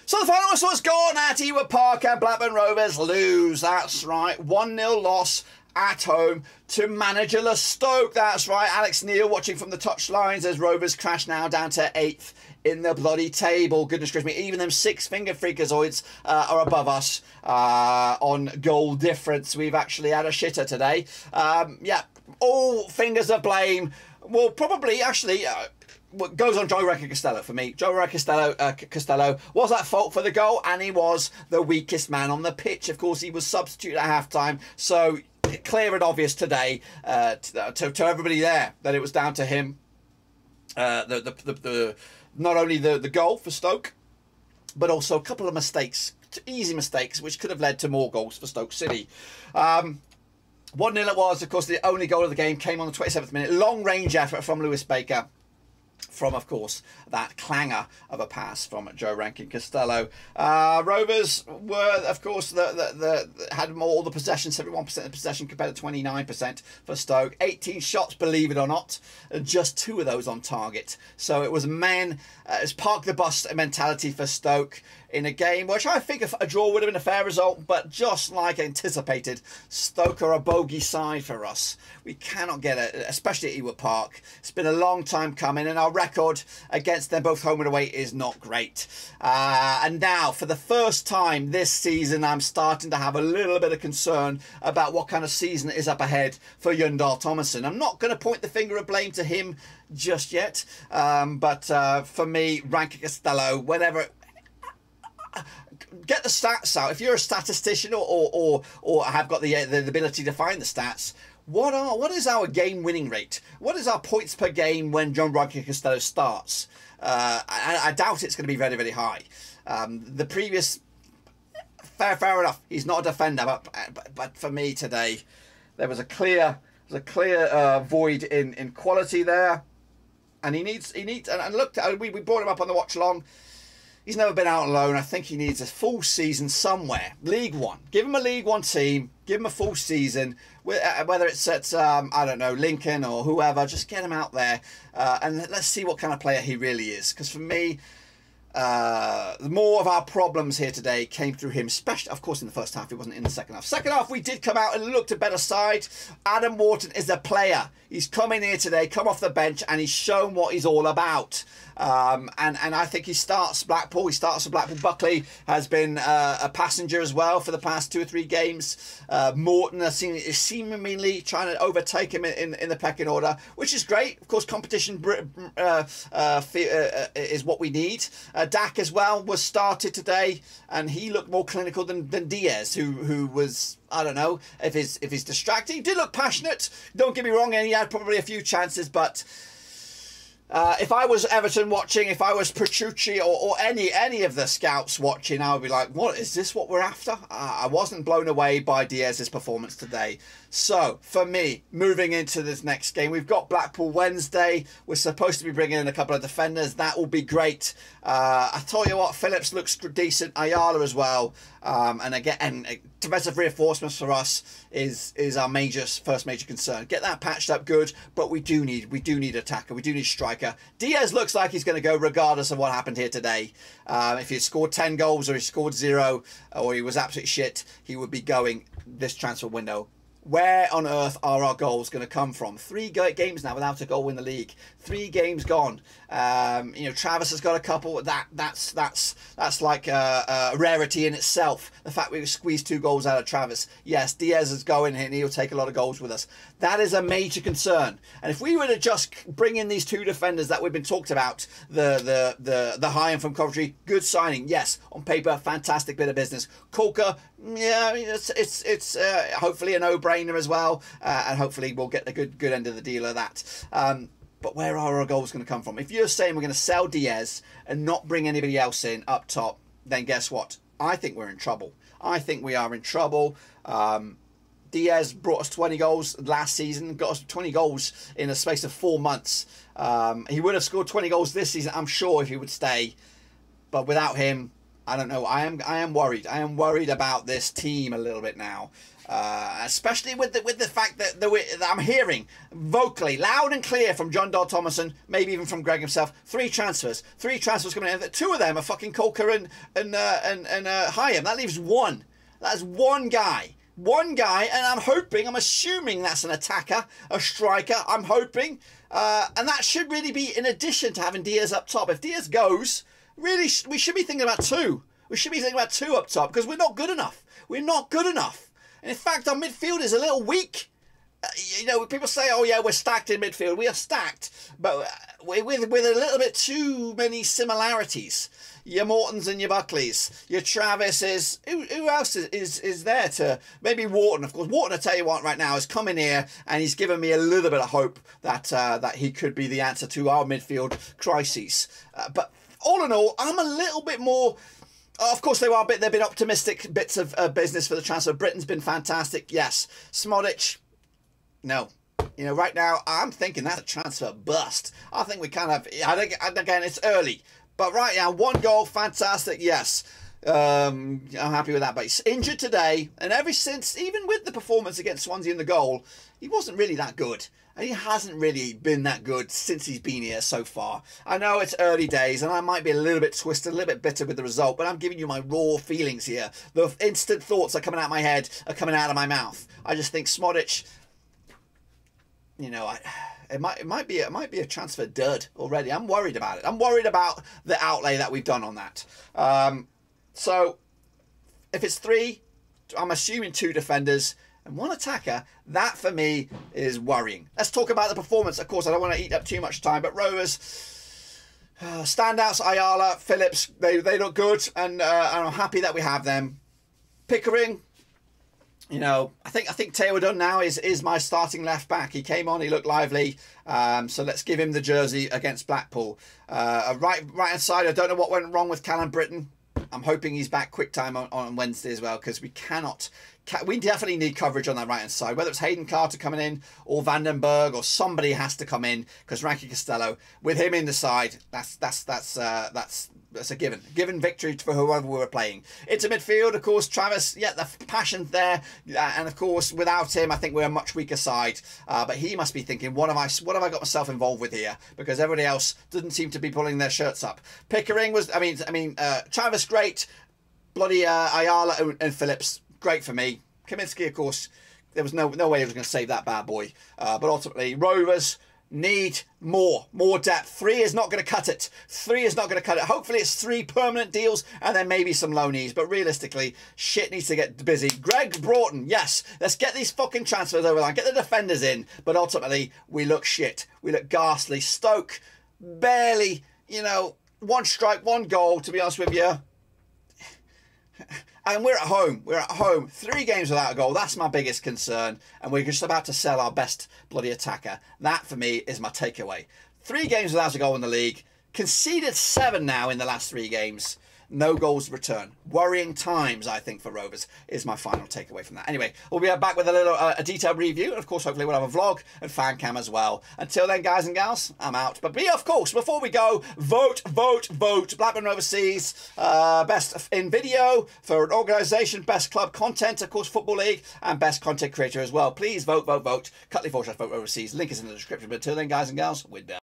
So the final whistle has gone at Ewood Park and Blackburn Rovers lose. That's right, 1-0 loss at home to managerless Stoke. That's right, Alex Neil watching from the touchlines as Rovers crash now down to 8th in the bloody table. Goodness gracious me, even them six-finger freakazoids are above us on goal difference. We've actually had a shitter today. Yeah, all fingers of blame. Well, probably actually... what goes on Joe Recker Costello for me. Joe Recker Costello was at fault for the goal, and he was the weakest man on the pitch. Of course, he was substituted at half-time, so clear and obvious today to everybody there that it was down to him. Not only the goal for Stoke, but also a couple of mistakes, easy mistakes, which could have led to more goals for Stoke City. 1-0 it was. Of course, the only goal of the game came on the 27th minute. Long-range effort from Lewis Baker. From, of course, that clangor of a pass from Joe Rankin Costello. Rovers were, of course, had all the possession, 71% of possession compared to 29% for Stoke. 18 shots, believe it or not, just 2 of those on target. So it was it's park the bus mentality for Stoke in a game which I think a draw would have been a fair result, but just like anticipated, Stoke are a bogey side for us. We cannot get it, especially at Ewood Park. It's been a long time coming, and our record against them both home and away is not great. And now, for the first time this season, I'm starting to have a little bit of concern about what kind of season is up ahead for Jon Dahl Tomasson. I'm not going to point the finger of blame to him just yet, but for me, Rankin Costello, whenever... Get the stats out. If you're a statistician or have got the ability to find the stats, what is our game winning rate? What is our points per game when Jon Rankin Costello starts? I doubt it's going to be very, very high. The previous, fair enough. He's not a defender, but for me today, there was a clear void in quality there, and he needs. And look, we brought him up on the watch along. He's never been out on loan. I think he needs a full season somewhere. League One. Give him a League One team. Give him a full season. Whether it's at, I don't know, Lincoln or whoever. Just get him out there. And let's see what kind of player he really is. Because for me, more of our problems here today came through him, especially, of course, in the first half. He wasn't in the second half. Second half, we did come out and looked a better side. Adam Wharton is a player. He's come in here today, come off the bench, and he's shown what he's all about. And I think he starts Blackpool. He starts for Blackpool. Buckley has been a passenger as well for the past 2 or 3 games. Morton is seemingly trying to overtake him in the pecking order, which is great. Of course, competition is what we need. Dak as well was started today, and he looked more clinical than Diaz, who was, I don't know if he's distracted. He did look passionate. Don't get me wrong, and he had probably a few chances, but. If I was Everton watching, if I was Petrucci or any of the scouts watching, I would be like, what is this what we're after? I wasn't blown away by Diaz's performance today. So, for me, moving into this next game, we've got Blackpool Wednesday. We're supposed to be bringing in a couple of defenders. That will be great. I tell you what, Phillips looks decent. Ayala as well. And again, defensive reinforcements for us is our first major concern. Get that patched up good, but we do need attacker. We do need striker. Diaz looks like he's going to go regardless of what happened here today. If he had scored 10 goals or he scored 0 or he was absolute shit, he would be going this transfer window. Where on earth are our goals going to come from? 3 games now without a goal in the league. 3 games gone. You know, Travis has got a couple. That's like a rarity in itself. The fact we squeezed 2 goals out of Travis. Yes, Diaz is going and he'll take a lot of goals with us. That is a major concern. And if we were to just bring in these 2 defenders that we've been talked about, the high end from Coventry, good signing. Yes, on paper, fantastic bit of business. Colker, yeah, I mean, it's hopefully a no-brainer as well, and hopefully we'll get the good end of the deal of that. But where are our goals going to come from? If you're saying we're going to sell Diaz and not bring anybody else in up top, then guess what? I think we're in trouble. I think we are in trouble. Diaz brought us 20 goals last season, got us 20 goals in a space of 4 months. He would have scored 20 goals this season, I'm sure, if he would stay. But without him, I don't know. I am worried. I am worried about this team a little bit now. Especially with the fact that I'm hearing vocally, loud and clear from John Dodd Thomason, maybe even from Greg himself, three transfers coming in. Two of them are fucking Colker and Hyam. That leaves one. That's one guy. One guy, and I'm assuming that's an attacker, a striker. I'm hoping, and that should really be in addition to having Diaz up top. If Diaz goes, really, we should be thinking about two. We should be thinking about two up top because we're not good enough. We're not good enough. And in fact, our midfield is a little weak. You know, people say, "Oh yeah, we're stacked in midfield." We are stacked, but with a little bit too many similarities. Your Mortons and your Buckleys, your Travises. Who else is there to maybe Wharton? Of course, Wharton. I tell you what, right now has come in here and he's given me a little bit of hope that that he could be the answer to our midfield crises. But all in all, I'm a little bit more. Of course, they've been optimistic bits of business for the transfer. Britain's been fantastic. Yes, Smodic. No. You know, right now, I'm thinking that's a transfer bust. I think we kind of, again, it's early. But right now, one goal, fantastic, yes. I'm happy with that. But he's injured today. And ever since, even with the performance against Swansea in the goal, he wasn't really that good. And he hasn't really been that good since he's been here so far. I know it's early days and I might be a little bit twisted, a little bit bitter with the result, but I'm giving you my raw feelings here. The instant thoughts are coming out of my head, are coming out of my mouth. I just think Smodic, you know, it might be a transfer dud already. I'm worried about it. I'm worried about the outlay that we've done on that. So if it's three, I'm assuming two defenders and one attacker, that for me is worrying. Let's talk about the performance. Of course, I don't want to eat up too much time, but Rovers, standouts, Ayala, Phillips, they look good, and I'm happy that we have them. Pickering, you know, I think Taylor Dunn now is my starting left back. He came on, he looked lively, so let's give him the jersey against Blackpool. Right hand side, I don't know what went wrong with Callum Britton. I'm hoping he's back quick time on Wednesday as well, because we definitely need coverage on that right hand side. Whether it's Hayden Carter coming in or Vandenberg or somebody has to come in, because Ranky Costello, with him in the side, that's a given victory for whoever we were playing. Into midfield, of course, Travis, yeah, the passion there, and of course without him I think we're a much weaker side, but he must be thinking, what have I got myself involved with here, because everybody else doesn't seem to be pulling their shirts up. Pickering was, Travis great, bloody Ayala and Phillips great for me. Kaminsky, of course, there was no way he was going to save that bad boy, but ultimately Rovers need more depth. 3 is not going to cut it. 3 is not going to cut it. Hopefully it's 3 permanent deals and then maybe some loanees, but realistically shit needs to get busy. Greg Broughton, yes, let's get these fucking transfers over the line, get the defenders in, but ultimately we look shit, we look ghastly. Stoke barely, you know, 1 strike, 1 goal, to be honest with you. And we're at home. We're at home. 3 games without a goal. That's my biggest concern. And we're just about to sell our best bloody attacker. That, for me, is my takeaway. 3 games without a goal in the league. Conceded 7 now in the last 3 games. No goals return. Worrying times, I think, for Rovers is my final takeaway from that. Anyway, we'll be back with a little a detailed review. And, of course, hopefully we'll have a vlog and fan cam as well. Until then, guys and gals, I'm out. But of course, before we go, vote. Blackburn Rovers sees best in video for an organisation, best club content, of course, Football League, and best content creator as well. Please vote. Cutley /vote Rovers sees. Link is in the description. But until then, guys and gals, we're done.